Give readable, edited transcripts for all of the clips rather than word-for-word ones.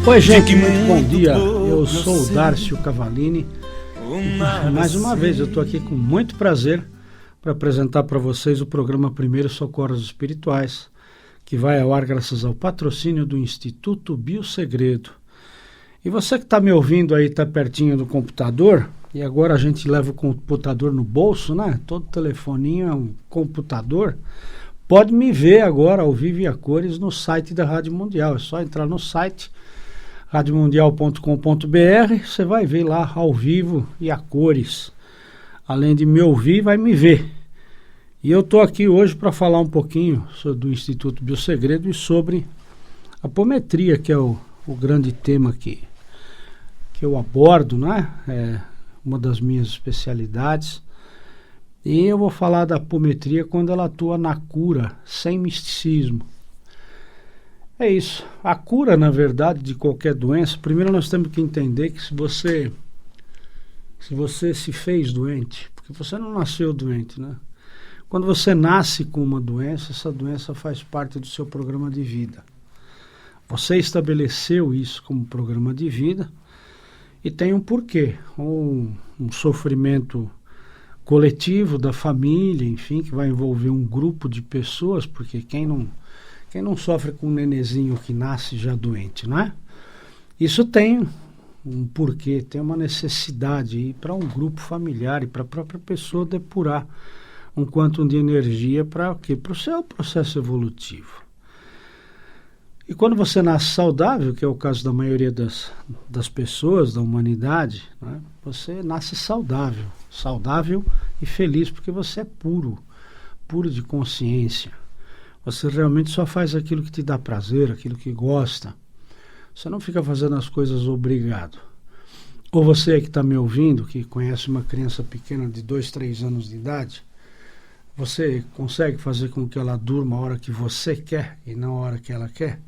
Oi, gente, muito bom dia. Eu sou o Dárcio Cavalini. Mais uma vez, eu estou aqui com muito prazer para apresentar para vocês o programa Primeiros Socorros Espirituais, que vai ao ar graças ao patrocínio do Instituto Biosegredo. E você que está me ouvindo aí, está pertinho do computador, e agora a gente leva o computador no bolso, né? Todo telefoninho é um computador. Pode me ver agora ao vivo e a cores no site da Rádio Mundial. É só entrar no site radiomundial.com.br, você vai ver lá ao vivo e a cores. Além de me ouvir, vai me ver. E eu estou aqui hoje para falar um pouquinho do Instituto Biosegredo e sobre a apometria, que é o grande tema que eu abordo, né? É uma das minhas especialidades. E eu vou falar da apometria quando ela atua na cura, sem misticismo. É isso. A cura, na verdade, de qualquer doença, primeiro nós temos que entender que se você se fez doente, porque você não nasceu doente, né? Quando você nasce com uma doença, essa doença faz parte do seu programa de vida. Você estabeleceu isso como programa de vida e tem um porquê, um sofrimento coletivo da família, enfim, que vai envolver um grupo de pessoas, porque quem não sofre com um nenezinho que nasce já doente, não é? Isso tem um porquê, tem uma necessidade para um grupo familiar e para a própria pessoa depurar um quantum de energia para o quê? Para o seu processo evolutivo. E quando você nasce saudável, que é o caso da maioria das pessoas, da humanidade, né? Você nasce saudável e feliz, porque você é puro de consciência. Você realmente só faz aquilo que te dá prazer, aquilo que gosta. Você não fica fazendo as coisas obrigado. Ou você que está me ouvindo, que conhece uma criança pequena de 2, 3 anos de idade, você consegue fazer com que ela durma a hora que você quer e não a hora que ela quer?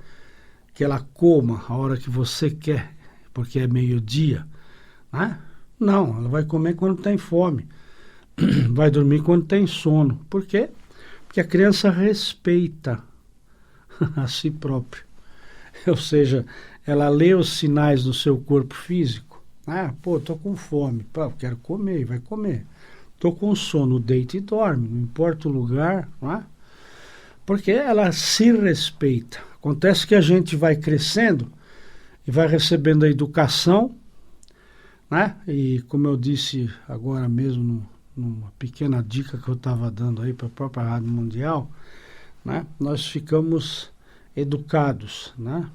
Que ela coma a hora que você quer, porque é meio-dia? Né? Não, ela vai comer quando tem fome. Vai dormir quando tem sono. Por quê? Porque a criança respeita a si própria. Ou seja, ela lê os sinais do seu corpo físico. Estou com fome. Quero comer, vai comer. Estou com sono, deita e dorme. Não importa o lugar, não é? Porque ela se respeita. Acontece que a gente vai crescendo e vai recebendo a educação, né? E como eu disse agora mesmo numa pequena dica que eu estava dando aí para a própria Rádio Mundial, né? Nós ficamos educados, né?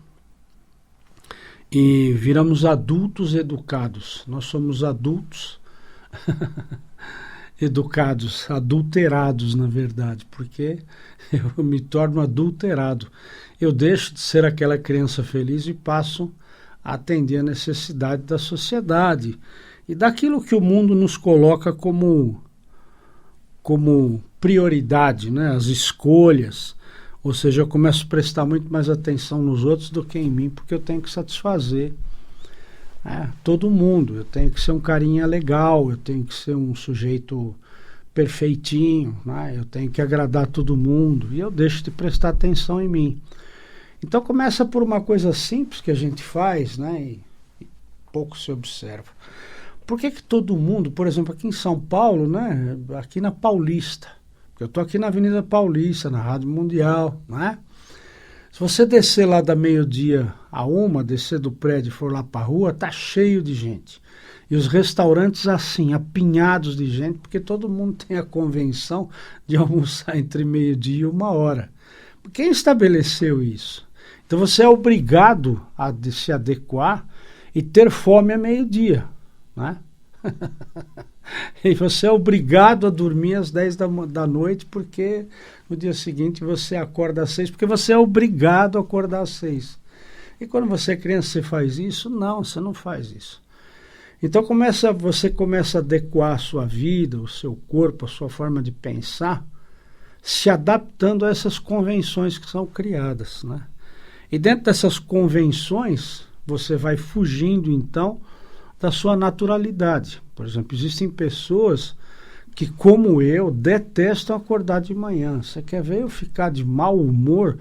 E viramos adultos educados. Nós somos adultos educados, adulterados, na verdade, porque eu me torno adulterado. Eu deixo de ser aquela criança feliz e passo a atender a necessidade da sociedade e daquilo que o mundo nos coloca como prioridade, né? As escolhas. Ou seja, eu começo a prestar muito mais atenção nos outros do que em mim, porque eu tenho que satisfazer todo mundo. Eu tenho que ser um carinha legal, eu tenho que ser um sujeito perfeitinho, né? Eu tenho que agradar todo mundo e eu deixo de prestar atenção em mim. Então começa por uma coisa simples que a gente faz, né? E pouco se observa. Por que todo mundo, por exemplo, aqui em São Paulo, né? Aqui na Paulista, porque eu estou aqui na Avenida Paulista, na Rádio Mundial, né? Se você descer lá da meio-dia a 1, descer do prédio e for lá para a rua, tá cheio de gente. E os restaurantes assim, apinhados de gente, porque todo mundo tem a convenção de almoçar entre meio-dia e 1h. Quem estabeleceu isso? Então você é obrigado a se adequar e ter fome a meio-dia, né? E você é obrigado a dormir às 10 da noite, porque no dia seguinte você acorda às 6, porque você é obrigado a acordar às 6. E quando você é criança, você faz isso? Não, você não faz isso. Então você começa a adequar a sua vida, o seu corpo, a sua forma de pensar, se adaptando a essas convenções que são criadas, né? E dentro dessas convenções, você vai fugindo, então, da sua naturalidade. Por exemplo, existem pessoas que, como eu, detestam acordar de manhã. Você quer ver eu ficar de mau humor?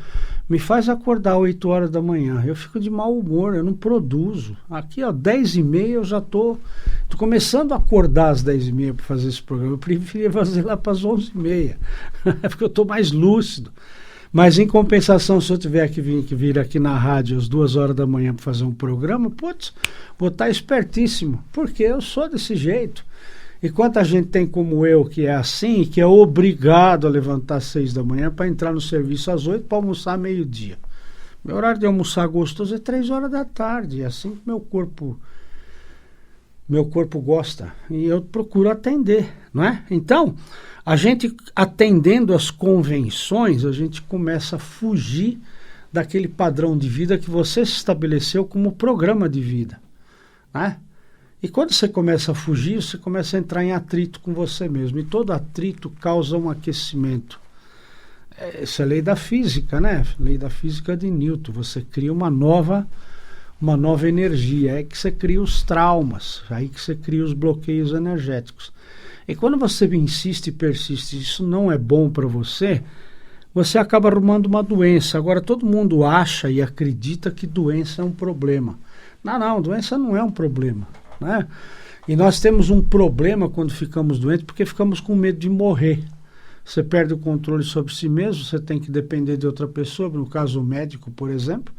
Me faz acordar 8 horas da manhã. Eu fico de mau humor, eu não produzo. Aqui, ó, 10h30 eu já tô começando a acordar às 10h30 para fazer esse programa. Eu preferia fazer lá para as 11h30, porque eu tô mais lúcido. Mas, em compensação, se eu tiver que vir aqui na rádio às 2 horas da manhã para fazer um programa, putz, vou estar espertíssimo, porque eu sou desse jeito. E quanta gente tem como eu que é assim, que é obrigado a levantar às 6 da manhã para entrar no serviço às 8 para almoçar meio-dia. Meu horário de almoçar gostoso é 3 horas da tarde, é assim que meu corpo gosta. E eu procuro atender, não é? Então, a gente atendendo as convenções, a gente começa a fugir daquele padrão de vida que você se estabeleceu como programa de vida, né? E quando você começa a fugir, você começa a entrar em atrito com você mesmo. E todo atrito causa um aquecimento. Essa é a lei da física, né? Lei da física de Newton. Você cria uma nova energia. É que você cria os traumas. Aí que você cria os bloqueios energéticos. E quando você insiste e persiste, isso não é bom para você, você acaba arrumando uma doença. Agora, todo mundo acha e acredita que doença é um problema. Não, doença não é um problema. Né? E nós temos um problema quando ficamos doentes, porque ficamos com medo de morrer. Você perde o controle sobre si mesmo, você tem que depender de outra pessoa, no caso o médico, por exemplo.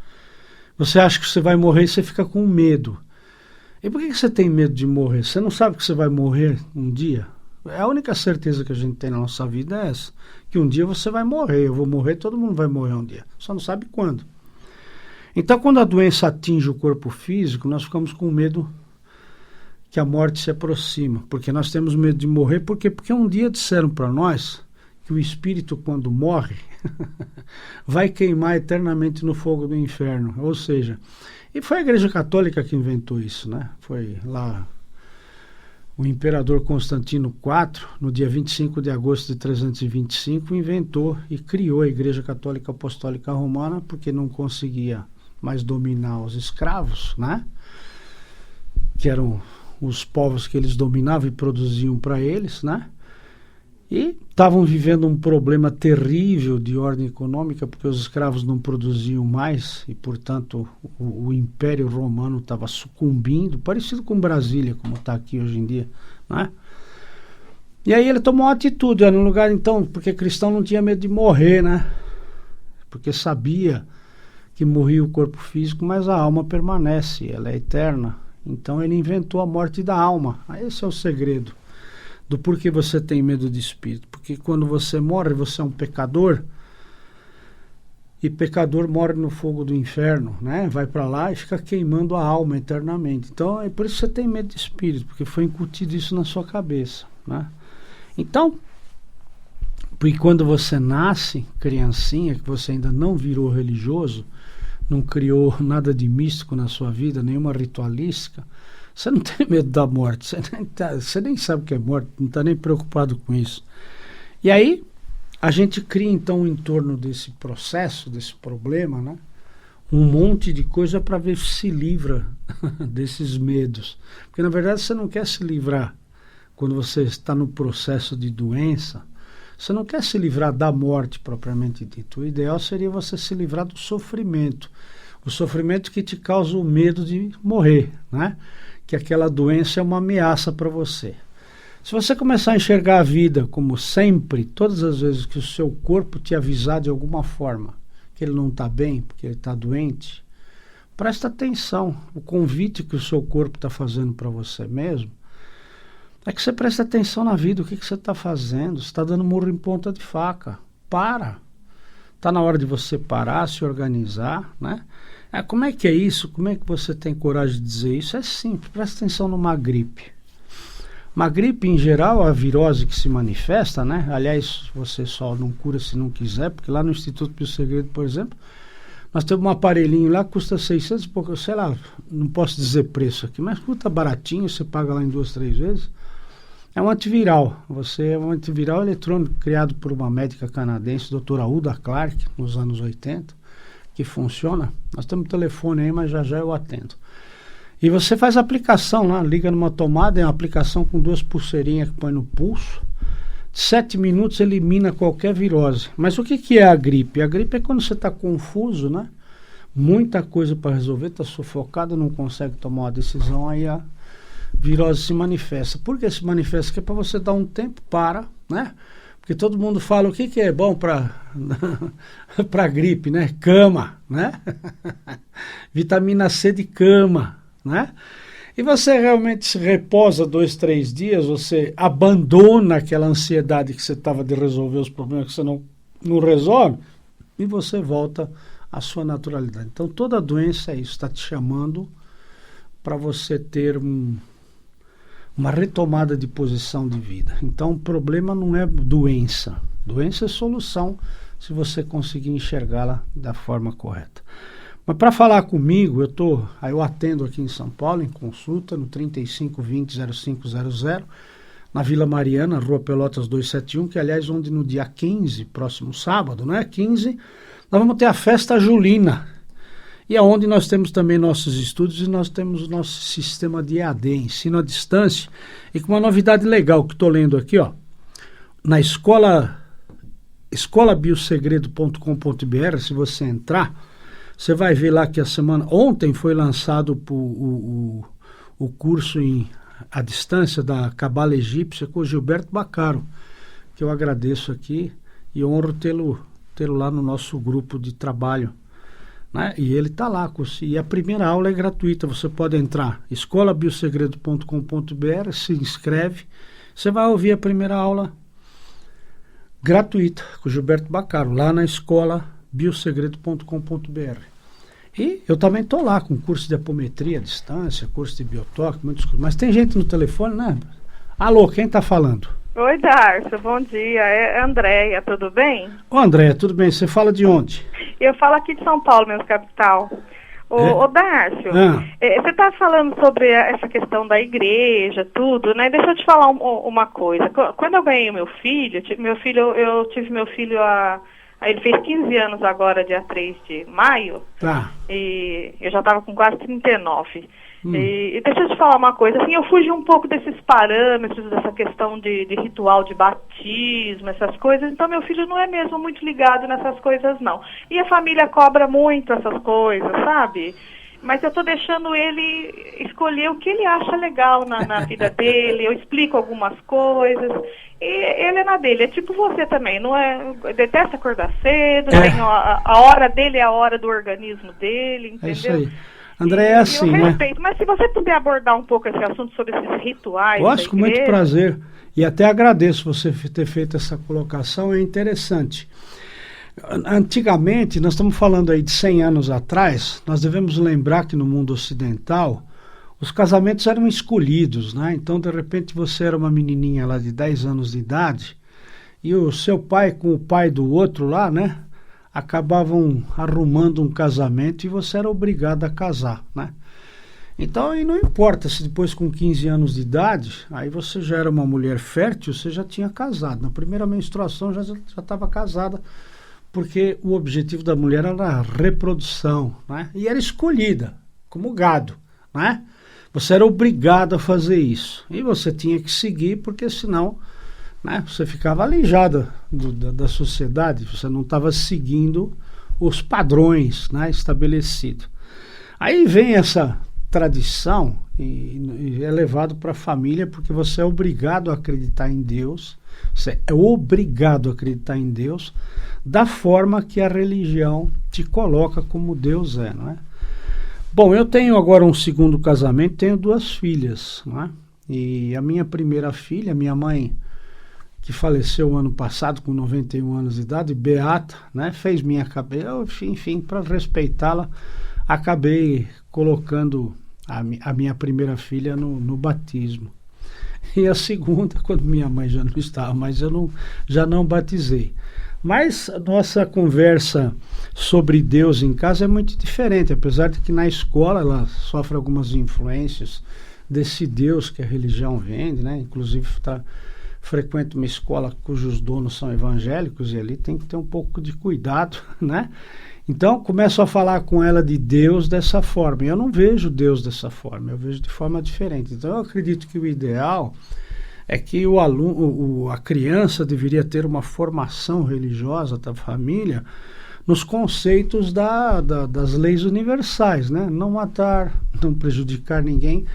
Você acha que você vai morrer e você fica com medo. E por que você tem medo de morrer? Você não sabe que você vai morrer um dia? A única certeza que a gente tem na nossa vida é essa, que um dia você vai morrer. Eu vou morrer, todo mundo vai morrer um dia, só não sabe quando. Então, quando a doença atinge o corpo físico, nós ficamos com medo que a morte se aproxima, porque nós temos medo de morrer, porque um dia disseram para nós que o espírito, quando morre, vai queimar eternamente no fogo do inferno, ou seja, e foi a Igreja Católica que inventou isso, né? Foi lá o imperador Constantino IV, no dia 25 de agosto de 325, inventou e criou a Igreja Católica Apostólica Romana, porque não conseguia mais dominar os escravos, né? Que eram os povos que eles dominavam e produziam para eles, né? E estavam vivendo um problema terrível de ordem econômica, porque os escravos não produziam mais e, portanto, o Império Romano estava sucumbindo, parecido com Brasília, como está aqui hoje em dia, né? E aí ele tomou uma atitude, no lugar, então, porque cristão não tinha medo de morrer, né? Porque sabia que morria o corpo físico, mas a alma permanece, ela é eterna. Então ele inventou a morte da alma. Esse é o segredo do porquê você tem medo de espírito. Porque quando você morre, você é um pecador. E pecador morre no fogo do inferno, né? Vai para lá e fica queimando a alma eternamente. Então é por isso que você tem medo de espírito, porque foi incutido isso na sua cabeça, né? Então, porque quando você nasce, criancinha, que você ainda não virou religioso, não criou nada de místico na sua vida, nenhuma ritualística, você não tem medo da morte, você nem sabe o que é morte, não está nem preocupado com isso. E aí, a gente cria então em torno desse processo, desse problema, né, um monte de coisa para ver se se livra desses medos. Porque na verdade você não quer se livrar quando você está no processo de doença. Você não quer se livrar da morte propriamente dito. O ideal seria você se livrar do sofrimento. O sofrimento que te causa o medo de morrer, né? Que aquela doença é uma ameaça para você. Se você começar a enxergar a vida como sempre, todas as vezes que o seu corpo te avisar de alguma forma que ele não está bem, porque ele está doente, presta atenção. O convite que o seu corpo está fazendo para você mesmo é que você preste atenção na vida, o que você está fazendo. Você está dando murro em ponta de faca. Para. Está na hora de você parar, se organizar, né? Como é que é isso? Como é que você tem coragem de dizer isso? É simples, presta atenção numa gripe. Uma gripe, em geral, a virose que se manifesta, né? Aliás, você só não cura se não quiser, porque lá no Instituto Biosegredo, por exemplo, nós temos um aparelhinho lá que custa 600 e pouco, sei lá, não posso dizer preço aqui, mas custa baratinho, você paga lá em 2, 3 vezes. É um antiviral. É um antiviral eletrônico criado por uma médica canadense, doutora Uda Clark, nos anos 80, que funciona. Nós temos telefone aí, mas já eu atendo. E você faz a aplicação lá, liga numa tomada, é uma aplicação com 2 pulseirinhas que põe no pulso. 7 minutos elimina qualquer virose. Mas o que é a gripe? A gripe é quando você está confuso, né? Muita coisa para resolver, está sufocado, não consegue tomar uma decisão, aí a virose se manifesta. Por que se manifesta? Porque é para você dar um tempo para, né? Porque todo mundo fala o que é bom para para gripe, né? Cama, né? Vitamina C de cama, né? E você realmente se reposa 2, 3 dias, você abandona aquela ansiedade que você estava de resolver os problemas que você não resolve, e você volta à sua naturalidade. Então toda doença é isso, está te chamando para você ter uma retomada de posição de vida. Então o problema não é doença. Doença é solução se você conseguir enxergá-la da forma correta. Mas para falar comigo, eu atendo aqui em São Paulo, em consulta, no 3520-0500, na Vila Mariana, Rua Pelotas 271, que aliás onde no dia 15, próximo sábado, né? 15, nós vamos ter a festa julina. E é onde nós temos também nossos estúdios e nós temos o nosso sistema de EAD, ensino à distância, e com uma novidade legal que estou lendo aqui, ó, na escolabiosegredo.com.br, se você entrar, você vai ver lá que ontem foi lançado o curso à distância da Cabala Egípcia com o Gilberto Baccaro, que eu agradeço aqui e honro tê-lo lá no nosso grupo de trabalho. Né? E ele está lá, e a primeira aula é gratuita, você pode entrar, escolabiosegredo.com.br, se inscreve, você vai ouvir a primeira aula gratuita com o Gilberto Baccaro, lá na escolabiosegredo.com.br. E eu também estou lá com curso de apometria à distância, curso de biotoque, muitos cursos, mas tem gente no telefone, né? Alô, quem está falando? Oi, Darcio, bom dia, é Andréia, tudo bem? Ô Andréia, tudo bem, você fala de onde? Eu falo aqui de São Paulo, mesmo capital. Ô Darcio, você está falando sobre essa questão da igreja, tudo, né? Deixa eu te falar uma coisa. Quando eu ganhei meu filho, eu tive meu filho ele fez 15 anos agora, dia 3 de maio, e eu já estava com quase 39. E deixa eu te falar uma coisa, assim, eu fugi um pouco desses parâmetros, dessa questão de ritual de batismo, essas coisas, então meu filho não é mesmo muito ligado nessas coisas, não. E a família cobra muito essas coisas, sabe? Mas eu estou deixando ele escolher o que ele acha legal na vida dele, eu explico algumas coisas, e ele é na dele, é tipo você também, não é? Detesta acordar cedo, tem a hora dele é a hora do organismo dele, entendeu? É isso aí. André, é assim, eu respeito, né? Mas se você puder abordar um pouco esse assunto sobre esses rituais. Posso, com muito prazer. E até agradeço você ter feito essa colocação, é interessante. Antigamente, nós estamos falando aí de 100 anos atrás, nós devemos lembrar que no mundo ocidental, os casamentos eram escolhidos, né? Então, de repente, você era uma menininha lá de 10 anos de idade, e o seu pai com o pai do outro lá, né? Acabavam arrumando um casamento e você era obrigado a casar, né? Então, aí não importa se depois com 15 anos de idade, aí você já era uma mulher fértil, você já tinha casado. Na primeira menstruação já estava casada, porque o objetivo da mulher era a reprodução, né? E era escolhida como gado, né? Você era obrigado a fazer isso. E você tinha que seguir, porque senão, né, você ficava aleijado da sociedade, você não estava seguindo os padrões, né, estabelecidos. Aí vem essa tradição e é levado para a família, porque você é obrigado a acreditar em Deus, você é obrigado a acreditar em Deus da forma que a religião te coloca como Deus é, não é? Bom, eu tenho agora um segundo casamento, tenho 2 filhas, não é? E a minha primeira filha, minha mãe, que faleceu ano passado com 91 anos de idade, beata, né? Fez minha cabeça, enfim, para respeitá-la, acabei colocando a minha primeira filha no batismo. E a segunda, quando minha mãe já não estava, mas já não batizei. Mas a nossa conversa sobre Deus em casa é muito diferente, apesar de que na escola ela sofre algumas influências desse Deus que a religião vende, né? Inclusive frequenta uma escola cujos donos são evangélicos e ali tem que ter um pouco de cuidado, né? Então começo a falar com ela de Deus dessa forma. Eu não vejo Deus dessa forma, eu vejo de forma diferente. Então eu acredito que o ideal é que o aluno, a criança deveria ter uma formação religiosa da família nos conceitos das leis universais, né? Não matar, não prejudicar ninguém.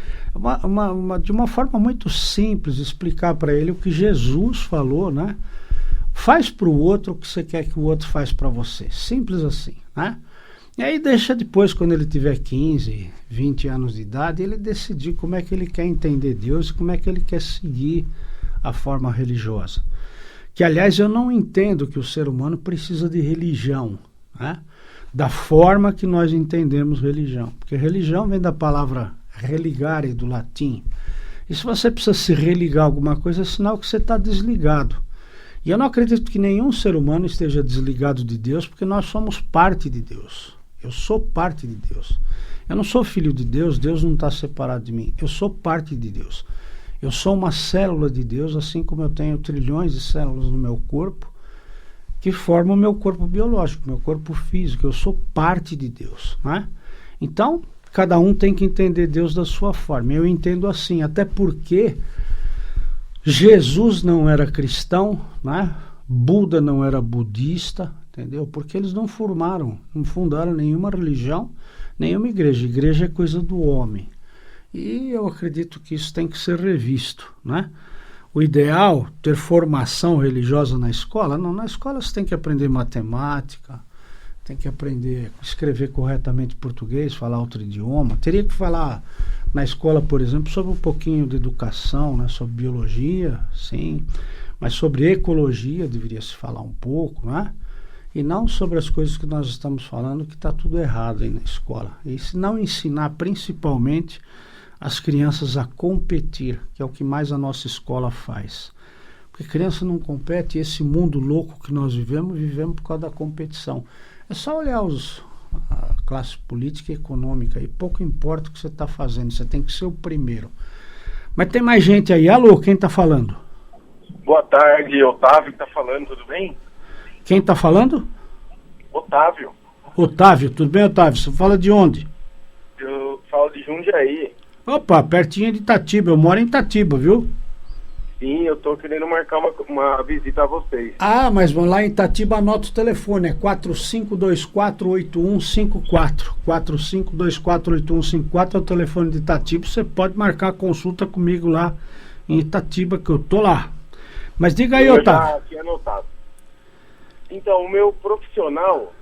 De uma forma muito simples, explicar para ele o que Jesus falou, né? Faz para o outro o que você quer que o outro faz para você. Simples assim, né? E aí deixa depois, quando ele tiver 15, 20 anos de idade, ele decidir como é que ele quer entender Deus e como é que ele quer seguir a forma religiosa. Que, aliás, eu não entendo que o ser humano precisa de religião, né? Da forma que nós entendemos religião. Porque religião vem da palavra religare, do latim. E se você precisa se religar a alguma coisa, é sinal que você está desligado. E eu não acredito que nenhum ser humano esteja desligado de Deus, porque nós somos parte de Deus. Eu sou parte de Deus. Eu não sou filho de Deus, Deus não está separado de mim. Eu sou parte de Deus. Eu sou uma célula de Deus, assim como eu tenho trilhões de células no meu corpo, que formam o meu corpo biológico, meu corpo físico. Eu sou parte de Deus, né? Então, cada um tem que entender Deus da sua forma. Eu entendo assim, até porque Jesus não era cristão, né? Buda não era budista, entendeu? Porque eles não fundaram nenhuma religião, nenhuma igreja. Igreja é coisa do homem. E eu acredito que isso tem que ser revisto, né? O ideal, ter formação religiosa na escola? Não, na escola você tem que aprender matemática, tem que aprender a escrever corretamente português, falar outro idioma. Teria que falar na escola, por exemplo, sobre um pouquinho de educação, né? Sobre biologia, sim, mas sobre ecologia deveria se falar um pouco, né? E não sobre as coisas que nós estamos falando, que está tudo errado aí na escola. E se não ensinar principalmente as crianças a competir, que é o que mais a nossa escola faz. Porque criança não compete, e esse mundo louco que nós vivemos por causa da competição. É só olhar a classe política e econômica, e pouco importa o que você está fazendo, você tem que ser o primeiro. Mas tem mais gente aí. Alô, quem está falando? Boa tarde, Otávio que está falando, tudo bem? Quem está falando? Otávio. Otávio, tudo bem, Otávio? Você fala de onde? Eu falo de Jundiaí. Opa, pertinho de Itatiba, eu moro em Itatiba, viu? Sim, eu tô querendo marcar uma visita a vocês. Ah, mas vamos lá em Itatiba, anota o telefone, é 45248154. 45248154 é o telefone de Itatiba, você pode marcar a consulta comigo lá em Itatiba, que eu tô lá. Mas diga aí, Otávio. Já tinha anotado. Então, o meu profissional,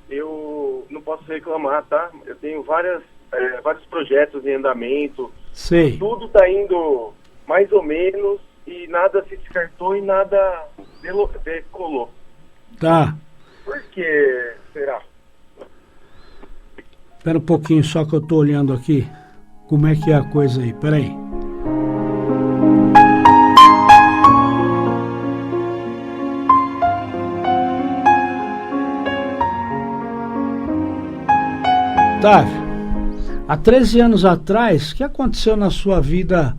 eu não posso reclamar, tá? Eu tenho vários projetos em andamento. Sei. Tudo tá indo mais ou menos e nada se descartou e nada decolou. Tá. Por que será? Espera um pouquinho só que eu tô olhando aqui como é que é a coisa aí. Espera aí. Otávio, há 13 anos atrás, o que aconteceu na sua vida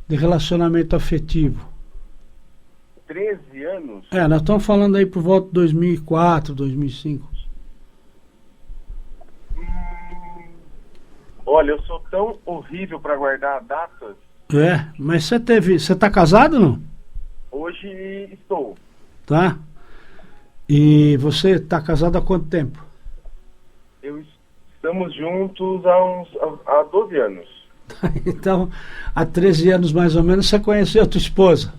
de relacionamento afetivo? 13 anos? Nós estamos falando aí por volta de 2004, 2005. Olha, eu sou tão horrível para guardar datas. Mas você tá casado ou não? Hoje estou. Tá. E você tá casado há quanto tempo? Estamos juntos há 12 anos. Então, há 13 anos mais ou menos, você conheceu a tua esposa?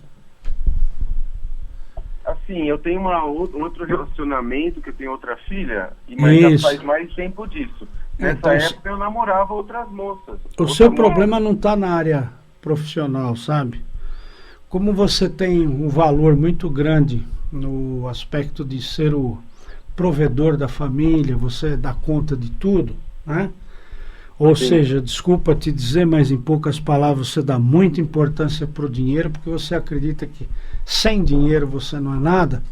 Assim, eu tenho um outro relacionamento, que eu tenho outra filha, mas já faz mais tempo disso. Nessa época eu namorava outras moças. O seu problema não está na área profissional, sabe? Como você tem um valor muito grande no aspecto de ser o provedor da família, você dá conta de tudo, né? Ou seja, desculpa te dizer, mas em poucas palavras, você dá muita importância para o dinheiro, porque você acredita que sem dinheiro você não é nada,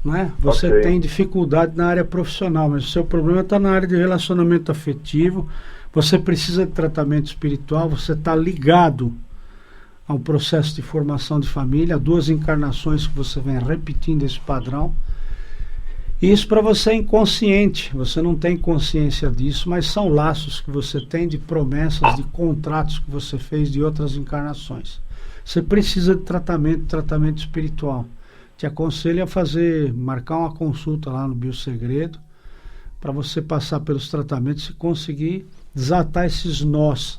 né? Você tem dificuldade na área profissional, mas o seu problema está na área de relacionamento afetivo, você precisa de tratamento espiritual, você está ligado ao processo de formação de família, 2 encarnações que você vem repetindo esse padrão. Isso para você é inconsciente, você não tem consciência disso, mas são laços que você tem de promessas, de contratos que você fez de outras encarnações. você precisa de tratamento espiritual. Te aconselho a marcar uma consulta lá no Biosegredo, para você passar pelos tratamentos e conseguir desatar esses nós.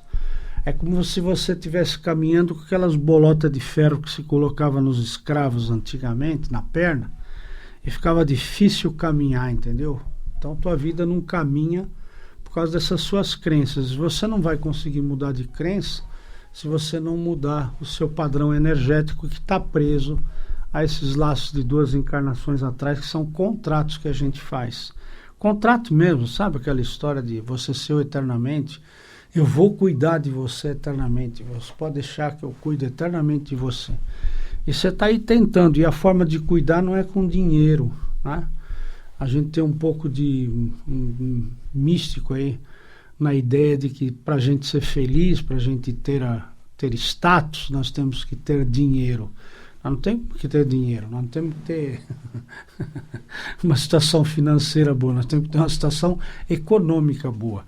É como se você estivesse caminhando com aquelas bolotas de ferro que se colocava nos escravos antigamente, na perna, e ficava difícil caminhar, entendeu? Então tua vida não caminha por causa dessas suas crenças. Você não vai conseguir mudar de crença se você não mudar o seu padrão energético que está preso a esses laços de 2 encarnações atrás, que são contratos que a gente faz. Contrato mesmo, sabe aquela história de você ser eternamente? Eu vou cuidar de você eternamente. Você pode deixar que eu cuide eternamente de você. E você está aí tentando. E a forma de cuidar não é com dinheiro, né? A gente tem um pouco de místico aí na ideia de que para a gente ser feliz, para a gente ter status, nós temos que ter dinheiro. Nós não temos que ter dinheiro, nós não temos que ter uma situação financeira boa, nós temos que ter uma situação econômica boa.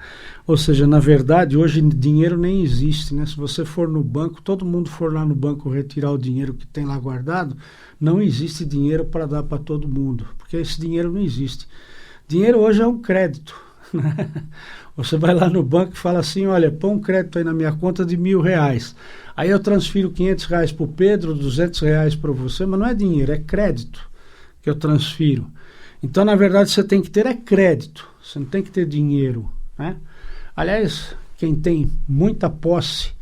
Ou seja, na verdade, hoje dinheiro nem existe, né? Se você for no banco, todo mundo for lá no banco retirar o dinheiro que tem lá guardado, não existe dinheiro para dar para todo mundo, porque esse dinheiro não existe. Dinheiro hoje é um crédito, né? Você vai lá no banco e fala assim, olha, põe um crédito aí na minha conta de R$1.000. Aí eu transfiro R$500 para o Pedro, R$200 para você, mas não é dinheiro, é crédito que eu transfiro. Então, na verdade, você tem que ter crédito, você não tem que ter dinheiro, né? Aliás, quem tem muita posse,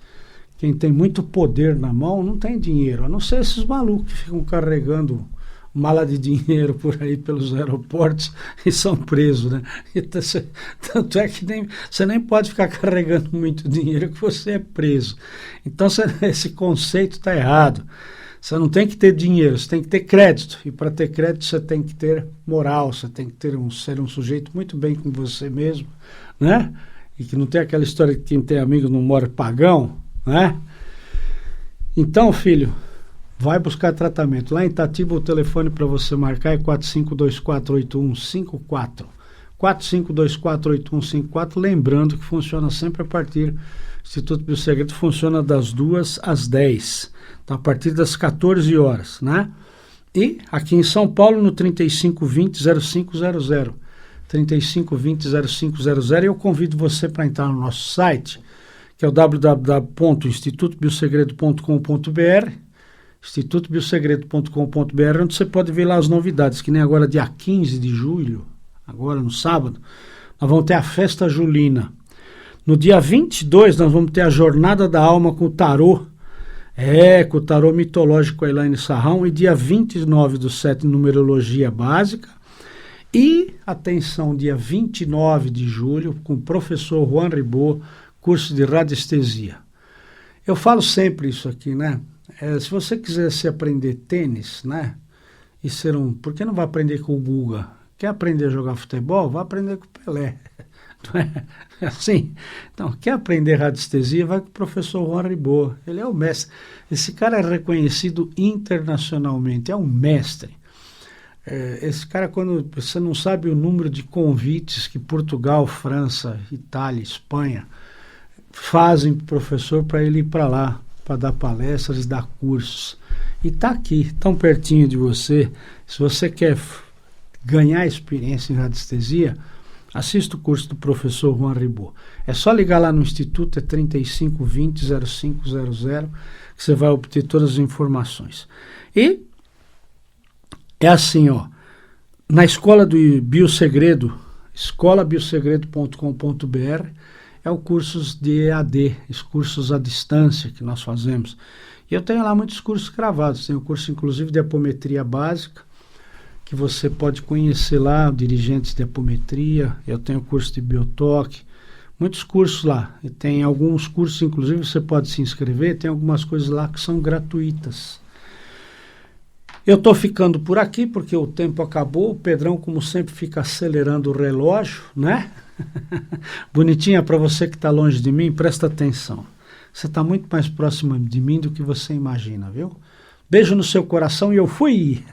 quem tem muito poder na mão, não tem dinheiro, a não ser esses malucos que ficam carregando mala de dinheiro por aí pelos aeroportos e são presos, né? Então, tanto é que você nem pode ficar carregando muito dinheiro que você é preso. Então esse conceito está errado. Você não tem que ter dinheiro, você tem que ter crédito. E para ter crédito você tem que ter moral, você tem que ser um sujeito muito bem com você mesmo, né? E que não tem aquela história que quem tem amigo não mora pagão, né? Então, filho, vai buscar tratamento. Lá em Itatiba, o telefone para você marcar é 45248154. 45248154. Lembrando que funciona sempre a partir... O Instituto Biosegredo funciona das 2 às 10. Então, a partir das 14 horas, né? E aqui em São Paulo, no 3520-0500. 3520-0500. Eu convido você para entrar no nosso site, que é o www.institutobiosegredo.com.br, institutobiosegredo.com.br, onde você pode ver lá as novidades, que nem agora dia 15 de julho, agora no sábado, nós vamos ter a festa julina. No dia 22 nós vamos ter a Jornada da Alma com o tarô, com o tarô mitológico Elaine Sarrão, e dia 29/7, numerologia básica. E, atenção, dia 29 de julho, com o professor Juan Ribot, curso de radiestesia. Eu falo sempre isso aqui, né? Se você quisesse aprender tênis, né? E ser por que não vai aprender com o Guga? Quer aprender a jogar futebol? Vai aprender com o Pelé. Não é assim? Então, quer aprender radiestesia? Vai com o professor Juan Ribot. Ele é o mestre. Esse cara é reconhecido internacionalmente, é um mestre. Esse cara, quando você não sabe o número de convites que Portugal, França, Itália, Espanha fazem para o professor para ele ir para lá, para dar palestras, dar cursos. E está aqui, tão pertinho de você. Se você quer ganhar experiência em radiestesia, assista o curso do professor Juan Ribot. É só ligar lá no Instituto, é 3520-0500, que você vai obter todas as informações. E é assim, ó, na Escola do Biosegredo, escolabiosegredo.com.br, é o cursos de EAD, os cursos à distância que nós fazemos. E eu tenho lá muitos cursos gravados, tem o curso inclusive de apometria básica, que você pode conhecer lá, dirigentes de apometria, eu tenho o curso de biotoque, muitos cursos lá, e tem alguns cursos, inclusive você pode se inscrever, tem algumas coisas lá que são gratuitas. Eu estou ficando por aqui porque o tempo acabou, o Pedrão, como sempre, fica acelerando o relógio, né? Bonitinha, para você que está longe de mim, presta atenção. Você está muito mais próximo de mim do que você imagina, viu? Beijo no seu coração e eu fui!